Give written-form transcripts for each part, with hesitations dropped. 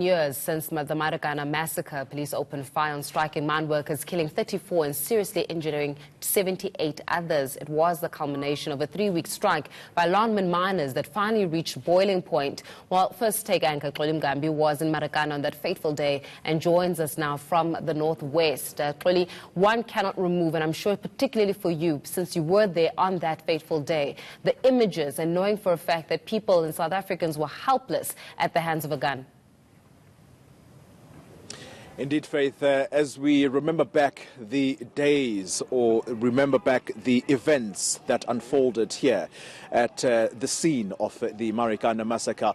Years since the Marikana massacre, police opened fire on striking mine workers, killing 34 and seriously injuring 78 others. It was the culmination of a 3-week strike by lineman miners that finally reached boiling point. While first take anchor Xoli Mgambi was in Marikana on that fateful day and joins us now from the northwest. Xoli, one cannot remove, and I'm sure particularly for you, since you were there on that fateful day, the images and knowing for a fact that people and South Africans were helpless at the hands of a gun. Indeed, Faith, as we remember back the days or remember back the events that unfolded here at the scene of the Marikana massacre,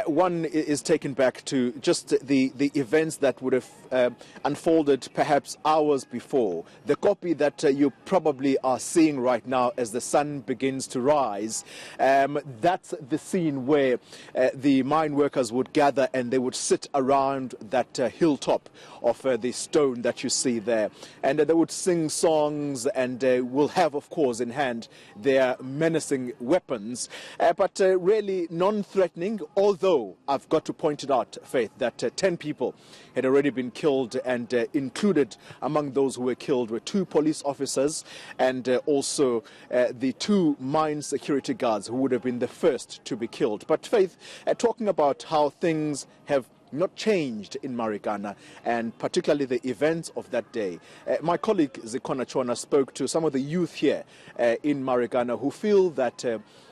one is taken back to just the events that would have unfolded perhaps hours before. The copy that you probably are seeing right now as the sun begins to rise, that's the scene where the mine workers would gather and they would sit around that hilltop of the stone that you see there, and they would sing songs and will have, of course, in hand their menacing weapons, but really non-threatening, although I've got to point it out, Faith, that 10 people had already been killed, and included among those who were killed were 2 police officers and also the 2 mine security guards who would have been the first to be killed. But Faith, talking about how things have not changed in Marikana, and particularly the events of that day. My colleague Zikona Chona spoke to some of the youth here in Marikana who feel that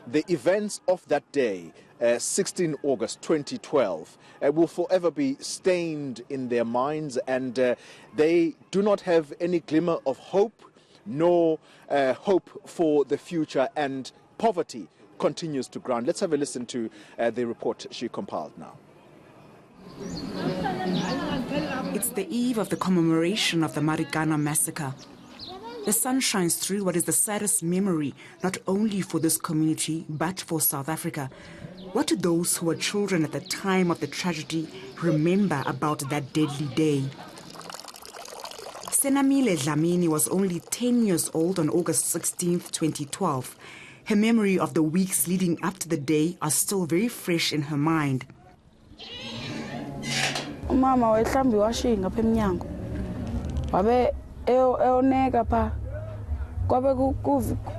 the events of that day, 16 August 2012, will forever be stained in their minds, and they do not have any glimmer of hope, nor hope for the future, and poverty continues to ground. Let's have a listen to the report she compiled now. It's the eve of the commemoration of the Marikana massacre. The sun shines through what is the saddest memory, not only for this community, but for South Africa. What do those who were children at the time of the tragedy remember about that deadly day? Senamile Dlamini was only 10 years old on August 16, 2012. Her memory of the weeks leading up to the day are still very fresh in her mind. Mama wayehlambi washinga apha emnyango wabe eoneka pha kwabe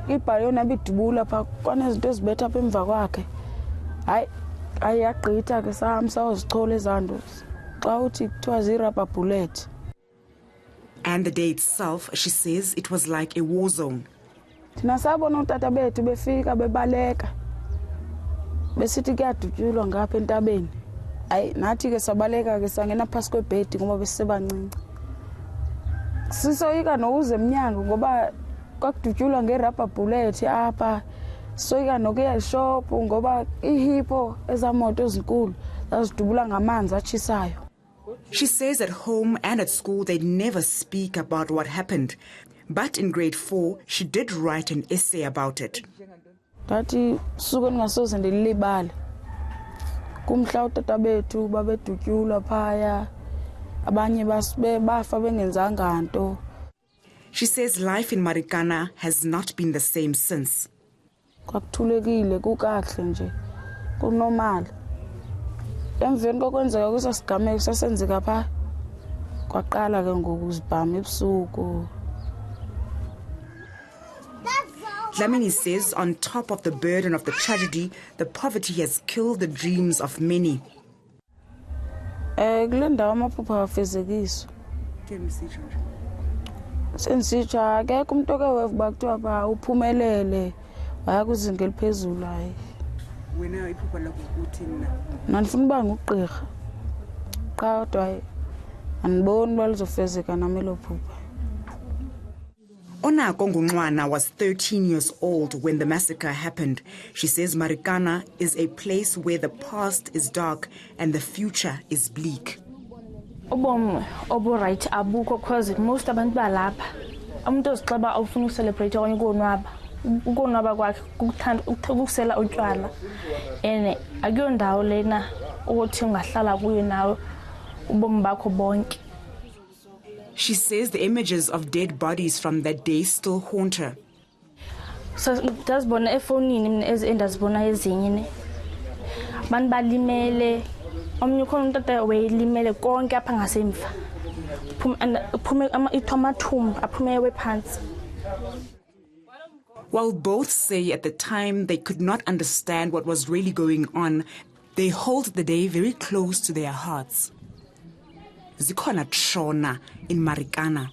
ibhale yona bidubula pha kwanezinto ezibetha apha emva kwakhe hayi yagqitha ke sahamba sayozichola ezanto xa uthi kuthiwa zii-rubber bullet. And the day itself, she says, it was like a war zone. Thina sabona utata bethu befika bebaleka besithi kuyadutyulwa ngapha entabeni. Ay nathi ke sabaleka ke sangena phasi kwebhedi ngoba besisebancinci. Sisoyika nokuze emnyango ngoba kwakudutyulwa nge-rubber bullet apha. Sisoyika nokuya eshop ngoba ihipo ezamoto ezinkulu zazidubula ngamanzi atshisayo. She says at home and at school they'd never speak about what happened. But in grade 4, she did write an essay about it. Ndathi suke ningasoze ndilibale. Kumhla utata bethu babedutyulwa phaya abanye bafa bengenzanga nto. She says life in Marikana has not been the same since. Kwakuthulekile kukahle nje kunormal. Emveni kokwenzeka kusasigameko sasenzeka pha kwaqala ke ngokuzibhama ebusuku. Dlamini says on top of the burden of the tragedy, the poverty has killed the dreams of many. Kule ndawo amaphupha afezekiswa. Sensitsha akekho umuntu oke wevuba kuthiwa ba uphumelele waya kwizinga eliphezulu hayi. Wena iphupha lakho ukuthi na ndifuna uba ngugqirha. Kodwa andiboni uba lizofezeka nami elo phupha. Onako Ngungwana was 13 years old when the massacre happened. She says Marikana is a place where the past is dark and the future is bleak. Ubom obu-right abukho because most abantu balapha umuntu ozixaba awufuna ucelebrate okanye ukonwaba kwakhe kukuthanda ukusela utywala and akuyondawo lena ukuthi ungahlala kuyo nawe ubomi bakho bonke. She says the images of dead bodies from that day still haunt her. So ndazibona efonini mina endazibona ezinye ne. Abantu balimele omnye ukhona umntata wayelimele konke apha ngasemva uphume amathumbu aphume wephantsi. While both say at the time they could not understand what was really going on, they hold the day very close to their hearts. Zikhona Shona in Marikana.